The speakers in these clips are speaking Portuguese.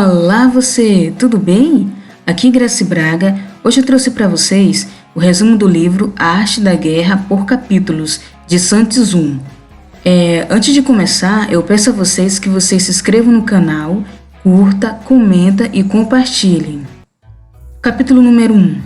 Olá você, tudo bem? Aqui Graci Braga. Hoje eu trouxe para vocês o resumo do livro A Arte da Guerra por Capítulos, de Sun Tzu. Antes de começar, eu peço a vocês que vocês se inscrevam no canal, curta, comenta e compartilhem. Capítulo número 1.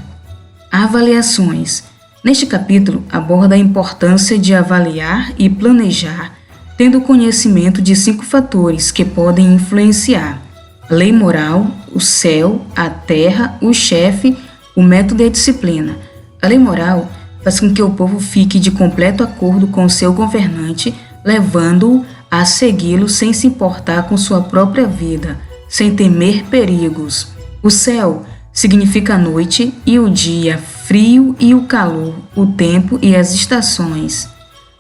Avaliações. Neste capítulo, aborda a importância de avaliar e planejar, tendo conhecimento de 5 fatores que podem influenciar: a lei moral, o céu, a terra, o chefe, o método e a disciplina. A lei moral faz com que o povo fique de completo acordo com seu governante, levando-o a segui-lo sem se importar com sua própria vida, sem temer perigos. O céu significa a noite e o dia, frio e o calor, o tempo e as estações.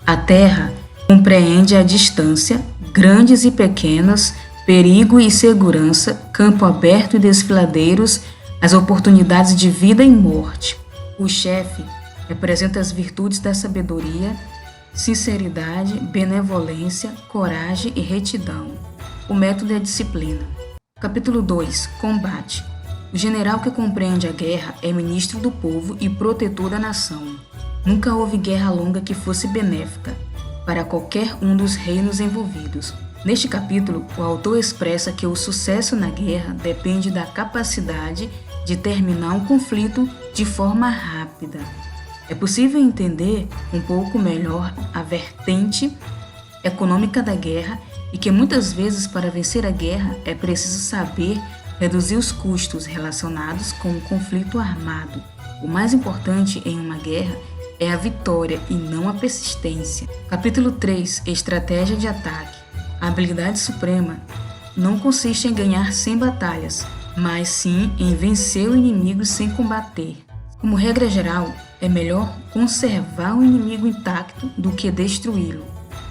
A terra compreende a distância, grandes e pequenas, perigo e segurança, campo aberto e desfiladeiros, as oportunidades de vida e morte. O chefe representa as virtudes da sabedoria, sinceridade, benevolência, coragem e retidão. O método é a disciplina. Capítulo 2. Combate. O general que compreende a guerra é ministro do povo e protetor da nação. Nunca houve guerra longa que fosse benéfica para qualquer um dos reinos envolvidos. Neste capítulo, o autor expressa que o sucesso na guerra depende da capacidade de terminar um conflito de forma rápida. É possível entender um pouco melhor a vertente econômica da guerra e que muitas vezes para vencer a guerra é preciso saber reduzir os custos relacionados com o conflito armado. O mais importante em uma guerra é a vitória e não a persistência. Capítulo 3. Estratégia de ataque. A habilidade suprema não consiste em ganhar 100 batalhas, mas sim em vencer o inimigo sem combater. Como regra geral, é melhor conservar o inimigo intacto do que destruí-lo.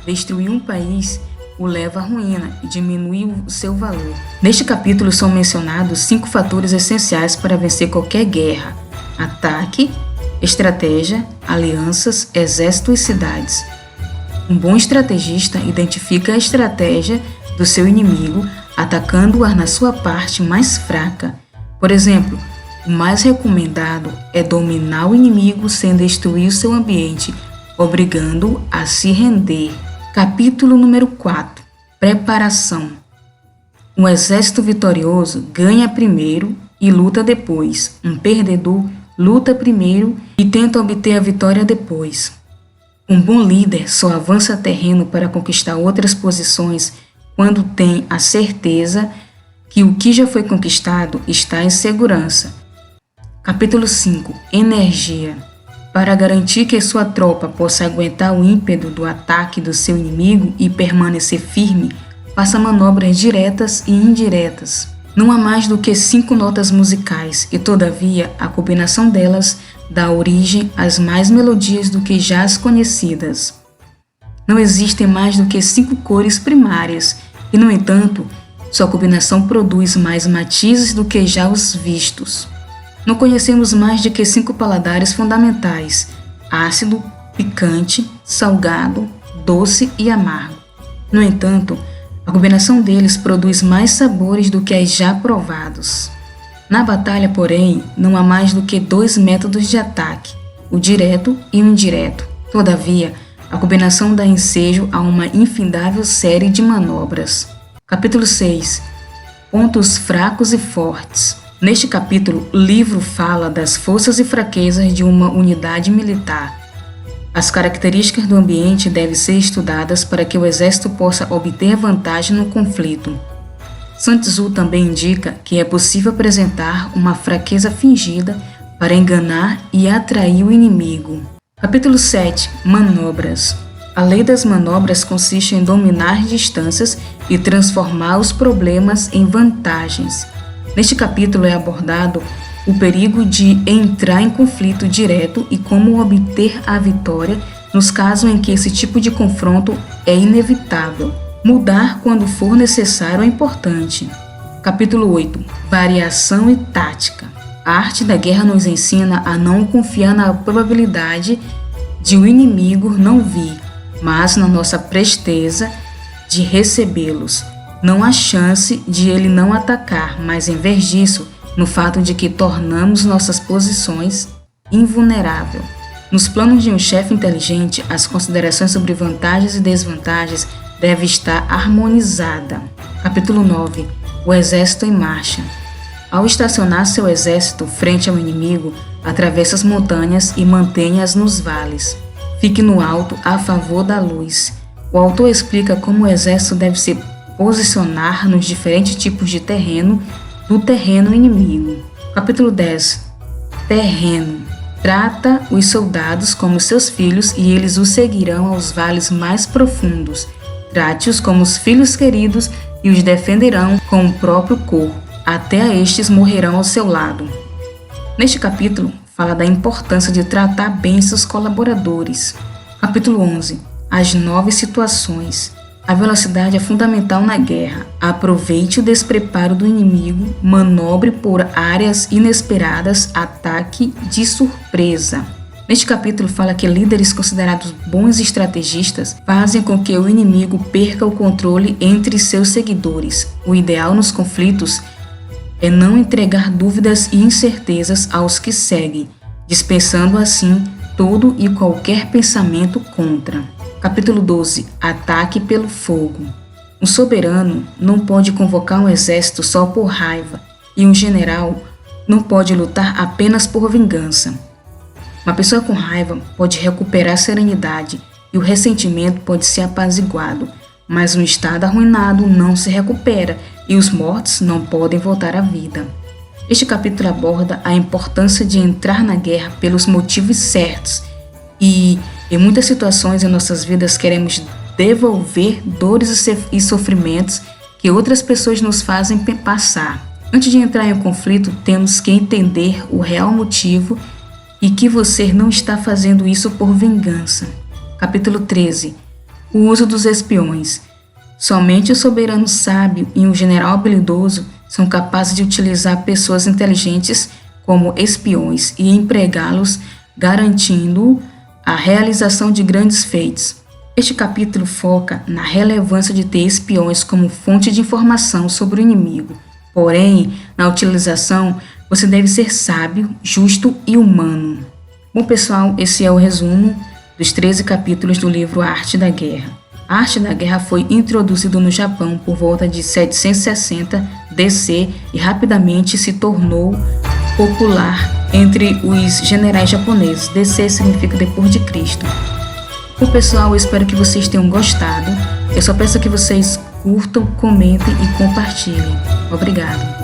Destruir um país o leva à ruína e diminui o seu valor. Neste capítulo são mencionados 5 fatores essenciais para vencer qualquer guerra: ataque, estratégia, alianças, exército e cidades. Um bom estrategista identifica a estratégia do seu inimigo, atacando-a na sua parte mais fraca. Por exemplo, o mais recomendado é dominar o inimigo sem destruir o seu ambiente, obrigando-o a se render. Capítulo número 4. Preparação. Um exército vitorioso ganha primeiro e luta depois. Um perdedor luta primeiro e tenta obter a vitória depois. Um bom líder só avança terreno para conquistar outras posições quando tem a certeza que o que já foi conquistado está em segurança. Capítulo 5. Energia. Para garantir que sua tropa possa aguentar o ímpeto do ataque do seu inimigo e permanecer firme, faça manobras diretas e indiretas. Não há mais do que 5 notas musicais e, todavia, a combinação delas dá origem às mais melodias do que já as conhecidas. Não existem mais do que 5 cores primárias e, no entanto, sua combinação produz mais matizes do que já os vistos. Não conhecemos mais do que 5 paladares fundamentais: ácido, picante, salgado, doce e amargo. No entanto, a combinação deles produz mais sabores do que as já provados. Na batalha, porém, não há mais do que 2 métodos de ataque: o direto e o indireto. Todavia, a combinação dá ensejo a uma infindável série de manobras. Capítulo 6. Pontos fracos e fortes. Neste capítulo, o livro fala das forças e fraquezas de uma unidade militar. As características do ambiente devem ser estudadas para que o exército possa obter vantagem no conflito. Sun Tzu também indica que é possível apresentar uma fraqueza fingida para enganar e atrair o inimigo. Capítulo 7. Manobras. A lei das manobras consiste em dominar distâncias e transformar os problemas em vantagens. Neste capítulo é abordado o perigo de entrar em conflito direto e como obter a vitória nos casos em que esse tipo de confronto é inevitável. Mudar quando for necessário é importante. Capítulo 8. Variação e tática. A arte da guerra nos ensina a não confiar na probabilidade de o inimigo não vir, mas na nossa presteza de recebê-los. Não há chance de ele não atacar, mas em vez disso, no fato de que tornamos nossas posições invulneráveis. Nos planos de um chefe inteligente, as considerações sobre vantagens e desvantagens devem estar harmonizadas. Capítulo 9. O exército em marcha. Ao estacionar seu exército frente ao inimigo, atravesse as montanhas e mantenha-as nos vales. Fique no alto a favor da luz. O autor explica como o exército deve se posicionar nos diferentes tipos de terreno do terreno inimigo. Capítulo 10. Terreno. Trata os soldados como seus filhos e eles os seguirão aos vales mais profundos. Trate-os como os filhos queridos e os defenderão com o próprio corpo. Até estes morrerão ao seu lado. Neste capítulo, fala da importância de tratar bem seus colaboradores. Capítulo 11. As 9 situações. A velocidade é fundamental na guerra. Aproveite o despreparo do inimigo, manobre por áreas inesperadas, ataque de surpresa. Neste capítulo fala que líderes considerados bons estrategistas fazem com que o inimigo perca o controle entre seus seguidores. O ideal nos conflitos é não entregar dúvidas e incertezas aos que seguem, dispensando assim todo e qualquer pensamento contra. Capítulo 12. Ataque pelo fogo. Um soberano não pode convocar um exército só por raiva, e um general não pode lutar apenas por vingança. Uma pessoa com raiva pode recuperar a serenidade e o ressentimento pode ser apaziguado, mas um estado arruinado não se recupera e os mortos não podem voltar à vida. Este capítulo aborda a importância de entrar na guerra pelos motivos certos e, em muitas situações em nossas vidas, queremos devolver dores e sofrimentos que outras pessoas nos fazem passar. Antes de entrar em um conflito, temos que entender o real motivo e que você não está fazendo isso por vingança. Capítulo 13. O uso dos espiões. Somente o soberano sábio e um general habilidoso são capazes de utilizar pessoas inteligentes como espiões e empregá-los, garantindo a realização de grandes feitos. Este capítulo foca na relevância de ter espiões como fonte de informação sobre o inimigo. Porém, na utilização, você deve ser sábio, justo e humano. Bom, pessoal, esse é o resumo dos 13 capítulos do livro A Arte da Guerra. A Arte da Guerra foi introduzido no Japão por volta de 760 DC e rapidamente se tornou popular entre os generais japoneses. DC significa depois de Cristo. Bom, pessoal, eu espero que vocês tenham gostado. Eu só peço que vocês curtam, comentem e compartilhem. Obrigado.